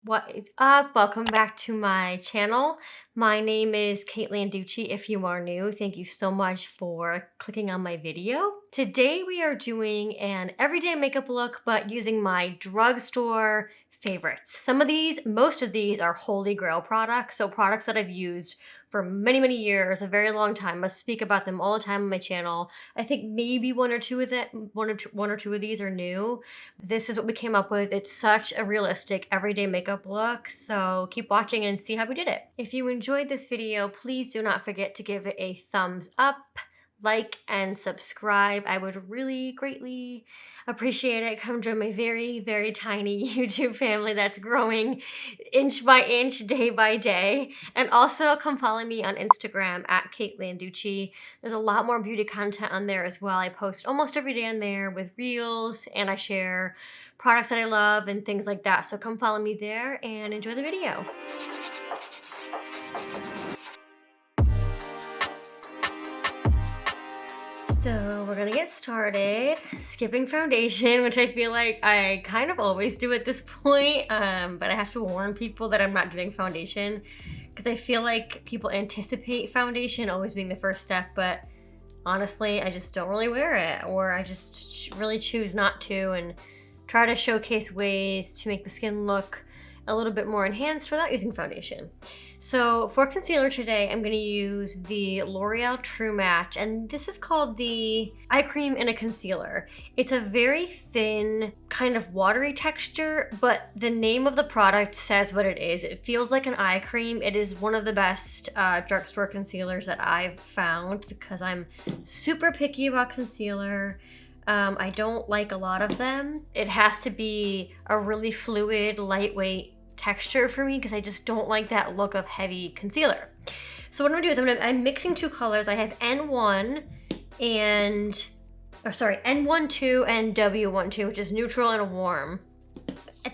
What is up? Welcome back to my channel. My name is Nude'Tude. If you are new, thank you so much for clicking on my video. Today we are doing an everyday makeup look, but using my drugstore favorites. Most of these are holy grail products, so products that I've used for many years, a very long time. I speak about them all the time on my channel. I think maybe one or two of these are new. This is what we came up with. It's such a realistic everyday makeup look, so keep watching and see how we did it. If you enjoyed this video, please do not forget to give it a thumbs up, like, and subscribe. I would really greatly appreciate it. Come join my very tiny YouTube family that's growing inch by inch, day by day. And also come follow me on Instagram at Nude'Tude. There's a lot more beauty content on there as well. I post almost every day on there with reels, and I share products that I love and things like that. So come follow me there and enjoy the video. So we're gonna get started. Skipping foundation, which I feel like I kind of always do at this point, but I have to warn people that I'm not doing foundation because I feel like people anticipate foundation always being the first step, but honestly, I just don't really wear it, or I just really choose not to and try to showcase ways to make the skin look a little bit more enhanced without using foundation. So for concealer today, I'm going to use the L'Oreal True Match, and this is called the Eye Cream in a Concealer. It's a very thin, kind of watery texture, but the name of the product says what it is. It feels like an eye cream. It is one of the best drugstore concealers that I've found because I'm super picky about concealer. I don't like a lot of them. It has to be a really fluid, lightweight texture for me because I just don't like that look of heavy concealer. So what I'm gonna do is I'm mixing two colors. I have N12 and W12, which is neutral and warm.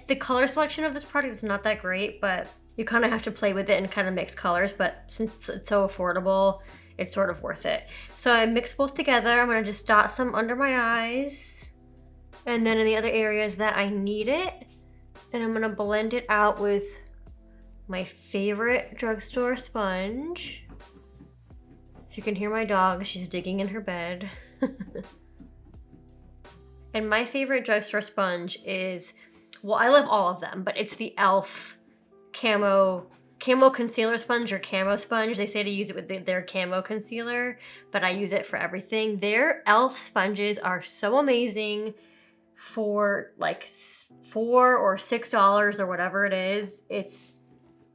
The color selection of this product is not that great, but you kind of have to play with it and kind of mix colors, but since it's so affordable, it's sort of worth it. So I mix both together. I'm gonna just dot some under my eyes and then in the other areas that I need it. And I'm gonna blend it out with my favorite drugstore sponge. If you can hear my dog, she's digging in her bed. And my favorite drugstore sponge is, well, I love all of them, but it's the e.l.f. Camo concealer sponge or camo sponge. They say to use it with their camo concealer, but I use it for everything. Their e.l.f. sponges are so amazing for like $4 or $6 or whatever it is. It's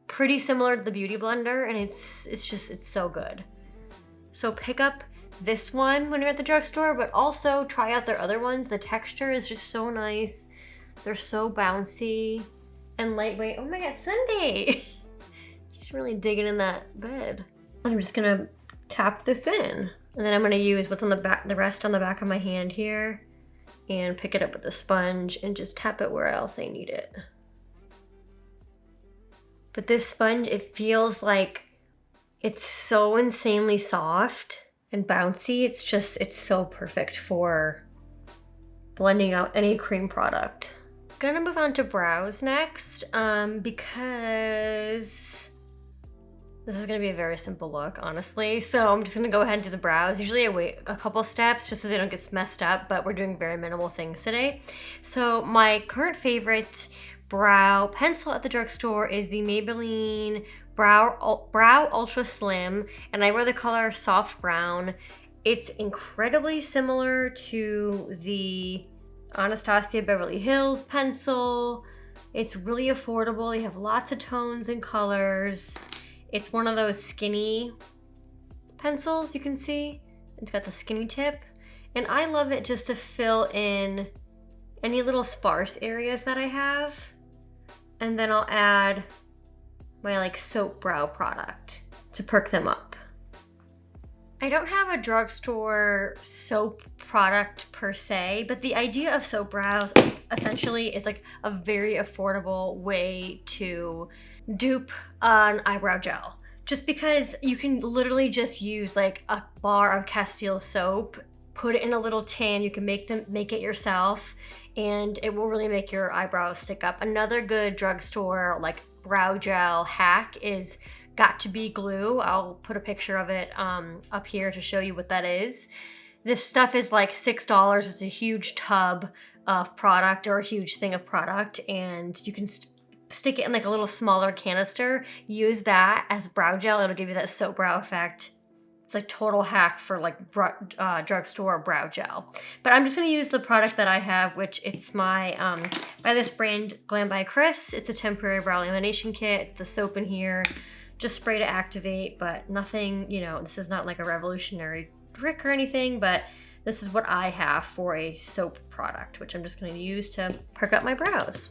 pretty similar to the Beauty Blender, and it's so good. So pick up this one when you're at the drugstore, but also try out their other ones. The texture is just so nice. They're so bouncy and lightweight. Oh my God, Sunday! She's really digging in that bed. I'm just gonna tap this in, and then I'm gonna use what's on the rest on the back of my hand here, and pick it up with a sponge and just tap it where else I need it. But this sponge, it feels like it's so insanely soft and bouncy. It's so perfect for blending out any cream product. Gonna move on to brows next, because this is gonna be a very simple look, honestly. So I'm just gonna go ahead and do the brows. Usually I wait a couple steps just so they don't get messed up, but we're doing very minimal things today. So my current favorite brow pencil at the drugstore is the Maybelline Brow Ultra Slim, and I wear the color Soft Brown. It's incredibly similar to the Anastasia Beverly Hills pencil. It's really affordable. They have lots of tones and colors. It's one of those skinny pencils, you can see. It's got the skinny tip. And I love it just to fill in any little sparse areas that I have. And then I'll add my like soap brow product to perk them up. I don't have a drugstore soap product per se, but the idea of soap brows essentially is like a very affordable way to dupe an eyebrow gel. Just because you can literally just use like a bar of Castile soap put it in a little tin. You can make it yourself, and it will really make your eyebrows stick up. Another good drugstore like brow gel hack is Got to Be glue. I'll put a picture of it up here to show you what that is. This stuff is like $6. It's a huge tub of product, or a huge thing of product, and you can stick it in like a little smaller canister. Use that as brow gel. It'll give you that soap brow effect. It's like total hack for like drugstore brow gel. But I'm just gonna use the product that I have, which it's my, by this brand, Glam by Chris. It's a temporary brow lamination kit. The soap in here, just spray to activate, but nothing, you know, this is not like a revolutionary trick or anything, but this is what I have for a soap product, which I'm just gonna use to perk up my brows.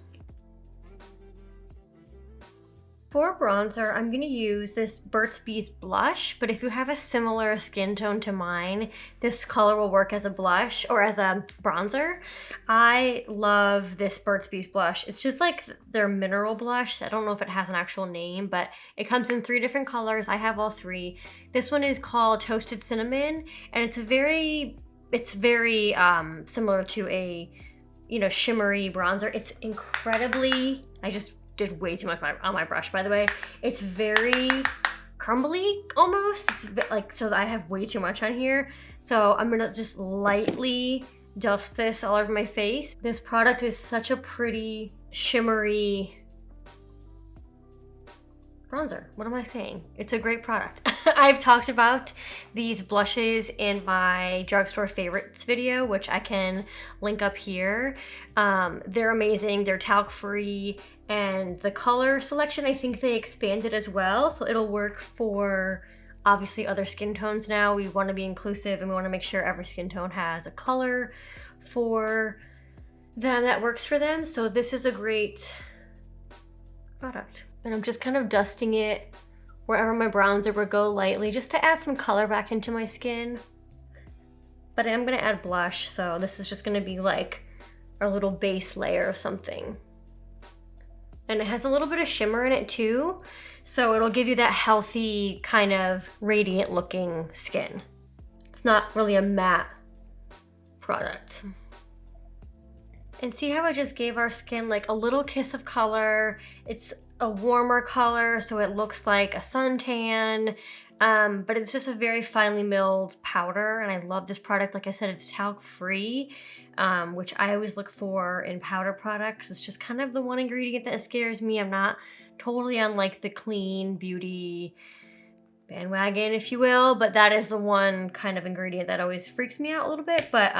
For bronzer, I'm gonna use this Burt's Bees blush, but if you have a similar skin tone to mine, this color will work as a blush or as a bronzer. I love this Burt's Bees blush. It's just like their mineral blush. I don't know if it has an actual name, but it comes in 3 different colors. I have all 3. This one is called Toasted Cinnamon, and it's very similar to a, you know, shimmery bronzer. It's incredibly, I just did way too much on my brush, by the way. It's very crumbly almost. It's like, so I have way too much on here. So I'm gonna just lightly dust this all over my face. This product is such a pretty shimmery bronzer. What am I saying? It's a great product. I've talked about these blushes in my drugstore favorites video, which I can link up here. They're amazing. They're talc free, and the color selection, I think they expanded as well, so it'll work for obviously other skin tones now. We want to be inclusive, and we want to make sure every skin tone has a color for them that works for them. So this is a great product. And I'm just kind of dusting it wherever my bronzer would go lightly, just to add some color back into my skin. But I am gonna add blush, so this is just gonna be like our little base layer of something. And it has a little bit of shimmer in it too, so it'll give you that healthy, kind of radiant looking skin. It's not really a matte product. And see how I just gave our skin like a little kiss of color? It's a warmer color, so it looks like a suntan, but it's just a very finely milled powder, and I love this product. Like I said, it's talc free, which I always look for in powder products. It's just kind of the one ingredient that scares me. I'm not totally on like the clean beauty bandwagon, if you will, but that is the one kind of ingredient that always freaks me out a little bit. But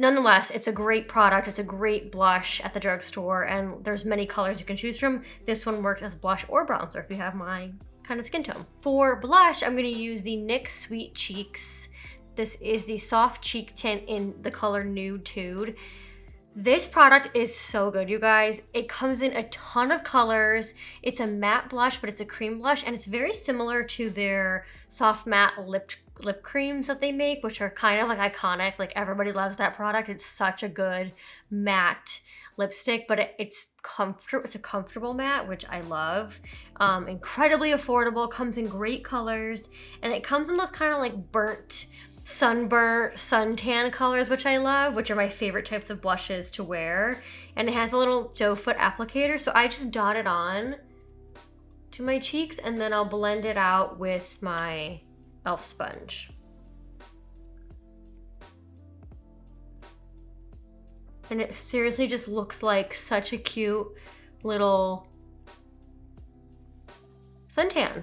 nonetheless, it's a great product. It's a great blush at the drugstore, and there's many colors you can choose from. This one works as blush or bronzer if you have my kind of skin tone. For blush, I'm gonna use the NYX Sweet Cheeks. This is the soft cheek tint in the color Nude'Tude. This product is so good, you guys. It comes in a ton of colors. It's a matte blush, but it's a cream blush, and it's very similar to their soft matte lip creams that they make, which are kind of like iconic. Like everybody loves that product. It's such a good matte lipstick, but it's a comfortable matte, which I love. Incredibly affordable, comes in great colors, and it comes in those kind of like burnt, sunburnt, suntan colors, which I love, which are my favorite types of blushes to wear. And it has a little doe foot applicator, so I just dot it on to my cheeks, and then I'll blend it out with my e.l.f. sponge. And it seriously just looks like such a cute little suntan.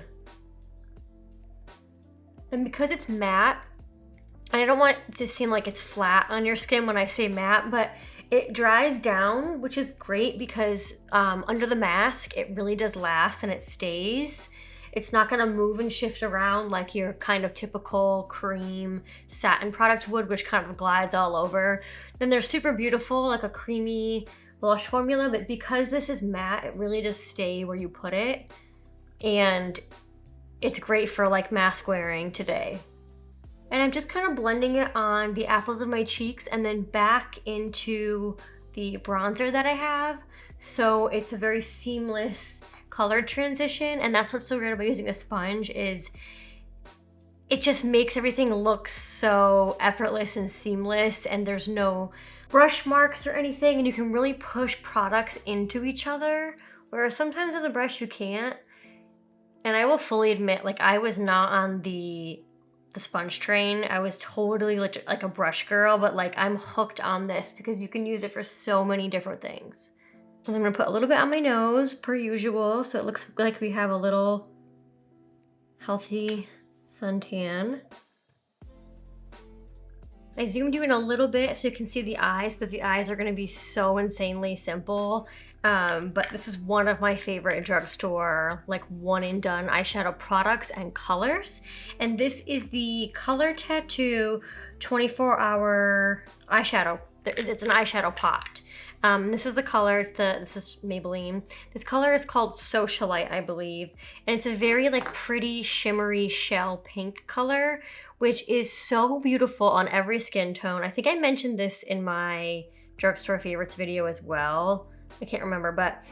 And because it's matte, and I don't want it to seem like it's flat on your skin when I say matte, but it dries down, which is great because under the mask, it really does last and it stays. It's not gonna move and shift around like your kind of typical cream satin product would, which kind of glides all over. Then they're super beautiful, like a creamy blush formula, but because this is matte, it really does stay where you put it. And it's great for like mask wearing today. And I'm just kind of blending it on the apples of my cheeks and then back into the bronzer that I have. So it's a very seamless color transition, and that's what's so great about using a sponge is it just makes everything look so effortless and seamless, and there's no brush marks or anything, and you can really push products into each other, whereas sometimes with a brush you can't. And I will fully admit, like, I was not on the sponge train. I was totally like a brush girl, but like I'm hooked on this because you can use it for so many different things. And I'm gonna put a little bit on my nose per usual, so it looks like we have a little healthy suntan. I zoomed you in a little bit so you can see the eyes, but the eyes are gonna be so insanely simple. But this is one of my favorite drugstore, like one and done eyeshadow products and colors. And this is the Color Tattoo 24-hour eyeshadow. It's an eyeshadow pot. This is the color, this is Maybelline. This color is called Socialite, I believe. And it's a very like pretty shimmery shell pink color, which is so beautiful on every skin tone. I think I mentioned this in my drugstore favorites video as well. I can't remember, but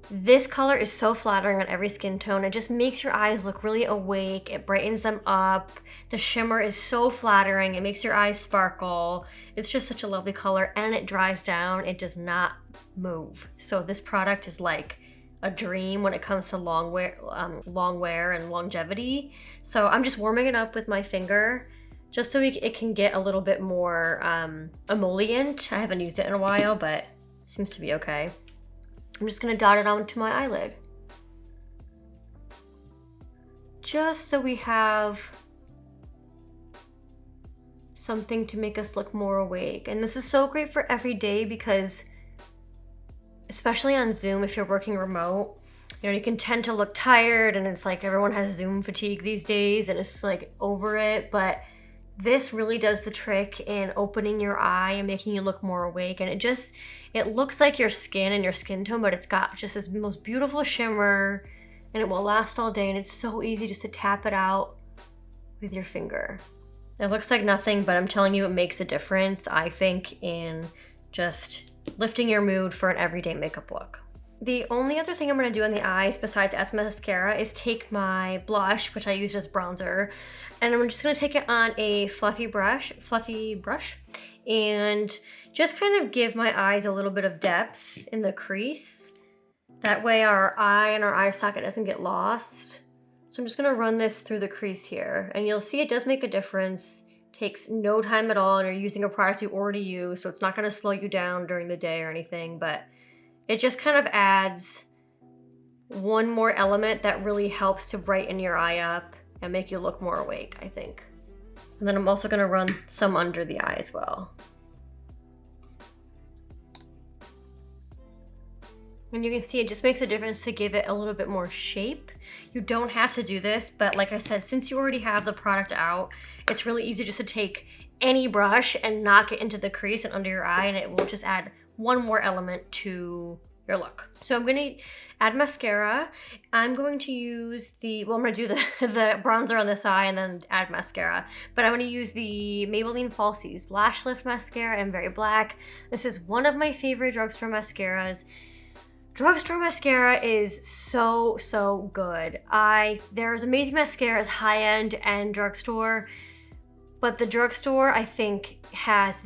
this color is so flattering on every skin tone. It just makes your eyes look really awake. It brightens them up. The shimmer is so flattering. It makes your eyes sparkle. It's just such a lovely color, and it dries down. It does not move. So this product is like a dream when it comes to long wear and longevity. So I'm just warming it up with my finger just so it can get a little bit more emollient. I haven't used it in a while, but it seems to be okay. I'm just gonna dot it onto my eyelid. Just so we have something to make us look more awake. And this is so great for every day because, especially on Zoom, if you're working remote, you know, you can tend to look tired, and it's like everyone has Zoom fatigue these days and it's like over it, but this really does the trick in opening your eye and making you look more awake. And it looks like your skin and your skin tone, but it's got just this most beautiful shimmer, and it will last all day, and it's so easy just to tap it out with your finger. It looks like nothing, but I'm telling you, it makes a difference, I think, in just lifting your mood for an everyday makeup look. The only other thing I'm going to do on the eyes besides as mascara is take my blush, which I use as bronzer, and I'm just going to take it on a fluffy brush, and just kind of give my eyes a little bit of depth in the crease. That way our eye and our eye socket doesn't get lost. So I'm just going to run this through the crease here, and you'll see it does make a difference. Takes no time at all, and you're using a product you already use, so it's not going to slow you down during the day or anything, but it just kind of adds one more element that really helps to brighten your eye up and make you look more awake, I think. And then I'm also going to run some under the eye as well. And you can see it just makes a difference to give it a little bit more shape. You don't have to do this, but like I said, since you already have the product out, it's really easy just to take any brush and knock it into the crease and under your eye, and it will just add one more element to your look. So I'm going to add mascara. I'm going to use I'm going to do the bronzer on this eye and then add mascara. But I'm going to use the Maybelline Falsies Lash Lift Mascara in Very Black. This is one of my favorite drugstore mascaras. Drugstore mascara is so good. There's amazing mascaras, high-end and drugstore, but the drugstore, I think, has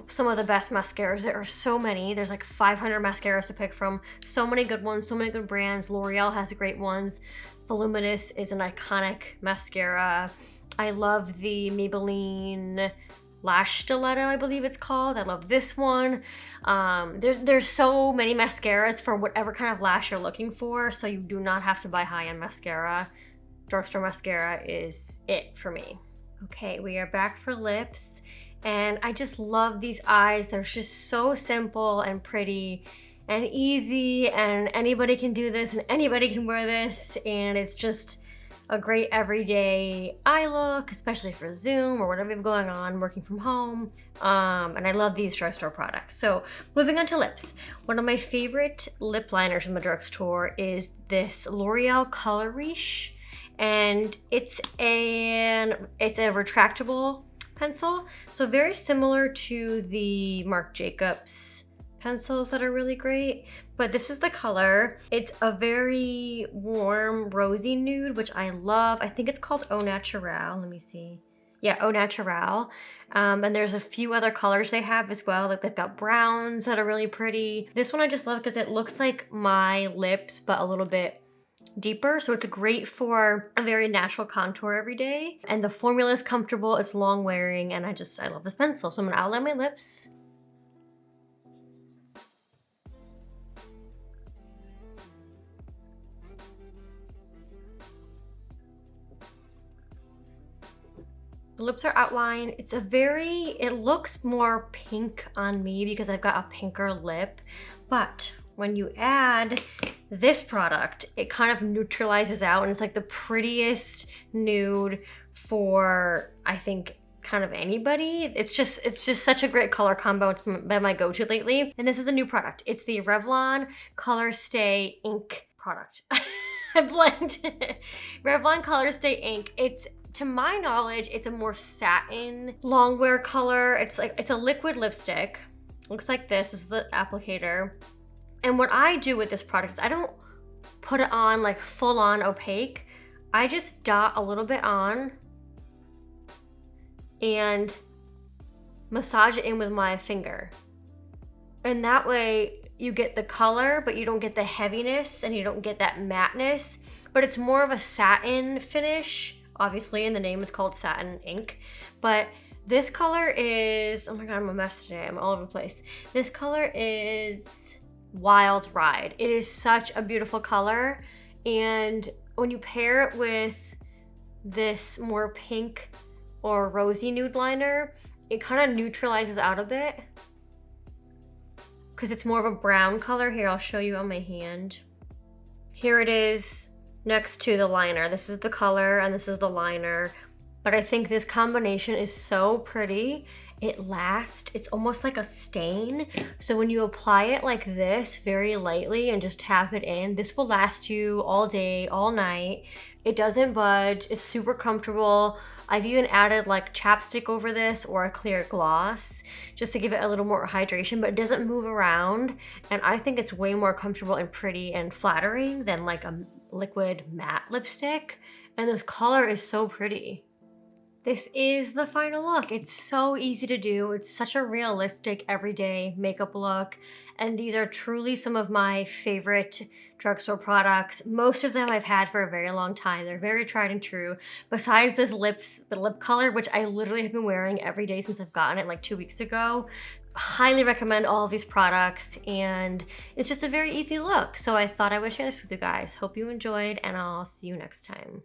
some of the best mascaras. There are so many. There's like 500 mascaras to pick from. So many good ones, so many good brands. L'Oreal has great ones. Voluminous is an iconic mascara. I love the Maybelline Lash Stiletto, I believe it's called. I love this one. There's so many mascaras for whatever kind of lash you're looking for, so you do not have to buy high-end mascara. Drugstore mascara is it for me. Okay, we are back for lips, and I just love these eyes. They're just so simple and pretty and easy, and anybody can do this and anybody can wear this, and it's just a great everyday eye look, especially for Zoom or whatever you have going on, working from home. And I love these drugstore products. So moving on to lips. One of my favorite lip liners from the drugstore is this L'Oreal Color Riche. And it's a retractable pencil. So very similar to the Marc Jacobs pencils that are really great, but this is the color. It's a very warm rosy nude, which I love. I think it's called Au Naturel. Let me see. Yeah, Au Naturel. And there's a few other colors they have as well. Like they've got browns that are really pretty. This one I just love because it looks like my lips, but a little bit deeper. So it's great for a very natural contour every day. And the formula is comfortable, it's long wearing, and I love this pencil. So I'm gonna outline my lips. The lips are outlined. It looks more pink on me because I've got a pinker lip, but when you add this product, it kind of neutralizes out and it's like the prettiest nude for, I think, kind of anybody. It's just such a great color combo. It's been my go-to lately. And this is a new product. It's the Revlon Colorstay Ink product. I blend. Revlon Colorstay Ink. To my knowledge, it's a more satin long wear color. It's a liquid lipstick. Looks like this is the applicator. And what I do with this product is I don't put it on like full on opaque. I just dot a little bit on and massage it in with my finger. And that way you get the color, but you don't get the heaviness and you don't get that matteness, but it's more of a satin finish. Obviously, in the name it's called Satin Ink, but this color is, oh my God, I'm a mess today. I'm all over the place. This color is Wild Ride. It is such a beautiful color. And when you pair it with this more pink or rosy nude liner, it kind of neutralizes out a bit because it's more of a brown color. Here, I'll show you on my hand. Here it is next to the liner. This is the color and this is the liner. But I think this combination is so pretty. It lasts, it's almost like a stain. So when you apply it like this very lightly and just tap it in, this will last you all day, all night. It doesn't budge, it's super comfortable. I've even added like chapstick over this or a clear gloss just to give it a little more hydration, but it doesn't move around. And I think it's way more comfortable and pretty and flattering than like a liquid matte lipstick. And this color is so pretty. This is the final look. It's so easy to do. It's such a realistic everyday makeup look. And these are truly some of my favorite drugstore products. Most of them I've had for a very long time. They're very tried and true. Besides the lip color, which I literally have been wearing every day since I've gotten it like 2 weeks ago. Highly recommend all of these products, and it's just a very easy look. So I thought I would share this with you guys. Hope you enjoyed, and I'll see you next time.